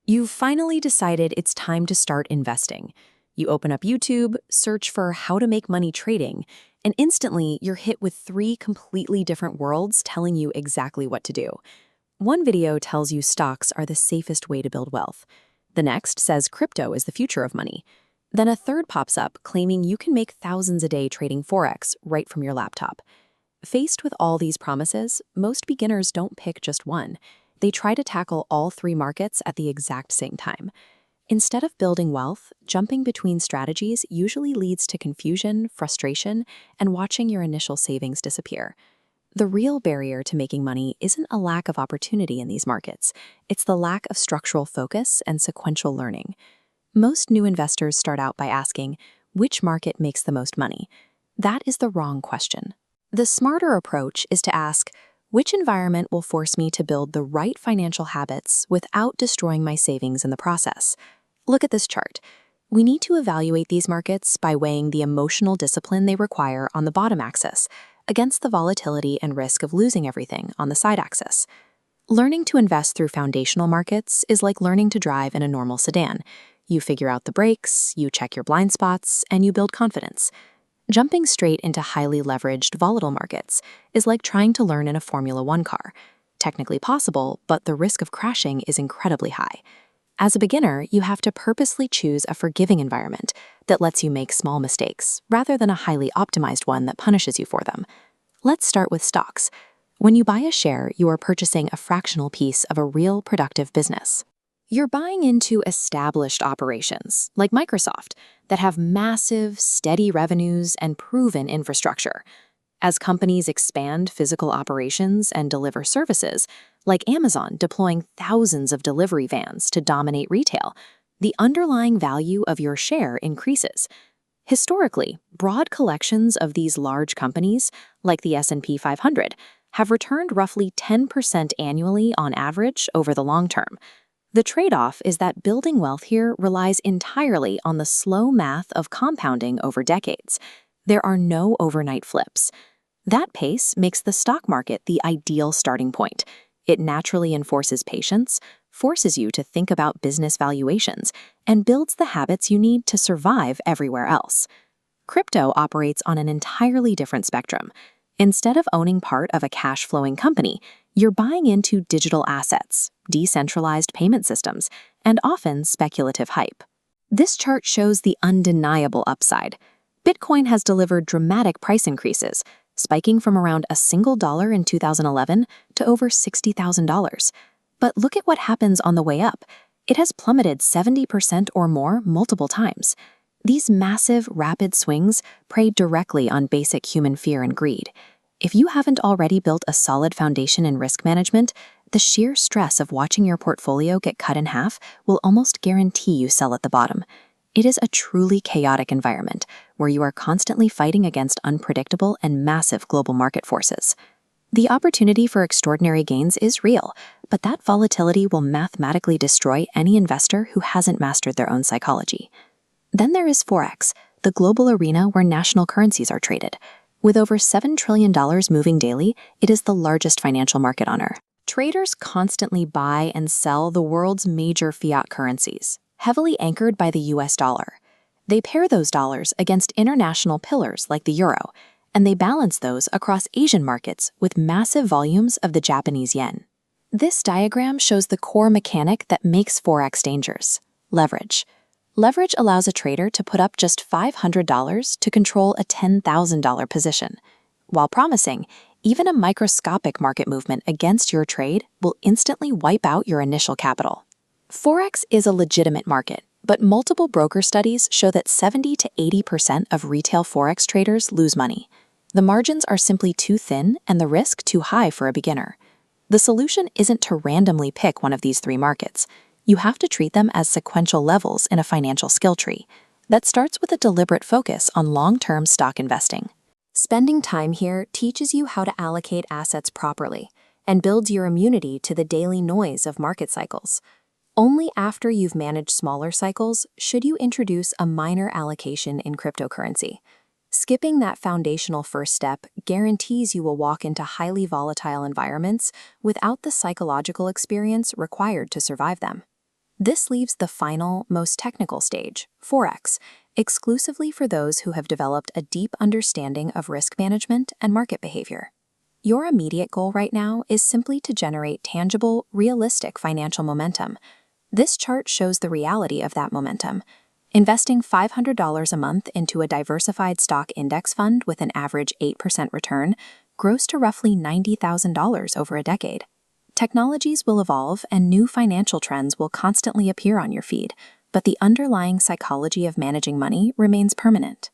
You've finally decided it's time to start investing. You open up YouTube, search for how to make money trading, and instantly you're hit with three completely different worlds telling you exactly what to do. One video tells you stocks are the safest way to build wealth. The next says crypto is the future of money. Then a third pops up claiming you can make thousands a day trading Forex right from your laptop. Faced with all these promises, most beginners don't pick just one. They try to tackle all three markets at the exact same time. Instead of building wealth, jumping between strategies usually leads to confusion, frustration, and watching your initial savings disappear. The real barrier to making money isn't a lack of opportunity in these markets. It's the lack of structural focus and sequential learning. Most new investors start out by asking, which market makes the most money? That is the wrong question. The smarter approach is to ask, which environment will force me to build the right financial habits without destroying my savings in the process? Look at this chart. We need to evaluate these markets by weighing the emotional discipline they require on the bottom axis against the volatility and risk of losing everything on the side axis. Learning to invest through foundational markets is like learning to drive in a normal sedan. You figure out the brakes, you check your blind spots, and you build confidence. Jumping straight into highly leveraged, volatile markets is like trying to learn in a Formula One car. Technically possible, but the risk of crashing is incredibly high. As a beginner, you have to purposely choose a forgiving environment that lets you make small mistakes, rather than a highly optimized one that punishes you for them. Let's start with stocks. When you buy a share, you are purchasing a fractional piece of a real productive business. You're buying into established operations, like Microsoft, that have massive, steady revenues and proven infrastructure. As companies expand physical operations and deliver services, like Amazon deploying thousands of delivery vans to dominate retail, the underlying value of your share increases. Historically, broad collections of these large companies, like the S&P 500, have returned roughly 10% annually on average over the long term. The trade-off is that building wealth here relies entirely on the slow math of compounding over decades. There are no overnight flips. That pace makes the stock market the ideal starting point. It naturally enforces patience, forces you to think about business valuations, and builds the habits you need to survive everywhere else. Crypto operates on an entirely different spectrum. Instead of owning part of a cash-flowing company, you're buying into digital assets, decentralized payment systems, and often speculative hype. This chart shows the undeniable upside. Bitcoin has delivered dramatic price increases, spiking from around $1 in 2011 to over $60,000. But look at what happens on the way up. It has plummeted 70% or more multiple times. These massive, rapid swings prey directly on basic human fear and greed. If you haven't already built a solid foundation in risk management, the sheer stress of watching your portfolio get cut in half will almost guarantee you sell at the bottom. It is a truly chaotic environment where you are constantly fighting against unpredictable and massive global market forces. The opportunity for extraordinary gains is real, but that volatility will mathematically destroy any investor who hasn't mastered their own psychology. Then there is Forex, the global arena where national currencies are traded. With over $7 trillion moving daily, it is the largest financial market on Earth. Traders constantly buy and sell the world's major fiat currencies, heavily anchored by the US dollar. They pair those dollars against international pillars like the euro, and they balance those across Asian markets with massive volumes of the Japanese yen. This diagram shows the core mechanic that makes Forex dangerous: leverage. Leverage allows a trader to put up just $500 to control a $10,000 position. While promising, even a microscopic market movement against your trade will instantly wipe out your initial capital. Forex is a legitimate market, but multiple broker studies show that 70 to 80% of retail Forex traders lose money. The margins are simply too thin and the risk too high for a beginner. The solution isn't to randomly pick one of these three markets. You have to treat them as sequential levels in a financial skill tree that starts with a deliberate focus on long-term stock investing. Spending time here teaches you how to allocate assets properly and builds your immunity to the daily noise of market cycles. Only after you've managed smaller cycles should you introduce a minor allocation in cryptocurrency. Skipping that foundational first step guarantees you will walk into highly volatile environments without the psychological experience required to survive them. This leaves the final, most technical stage, Forex, exclusively for those who have developed a deep understanding of risk management and market behavior. Your immediate goal right now is simply to generate tangible, realistic financial momentum. This chart shows the reality of that momentum. Investing $500 a month into a diversified stock index fund with an average 8% return grows to roughly $90,000 over a decade. Technologies will evolve and new financial trends will constantly appear on your feed, but the underlying psychology of managing money remains permanent.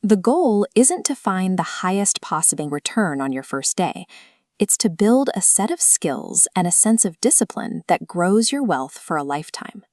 The goal isn't to find the highest possible return on your first day. It's to build a set of skills and a sense of discipline that grows your wealth for a lifetime.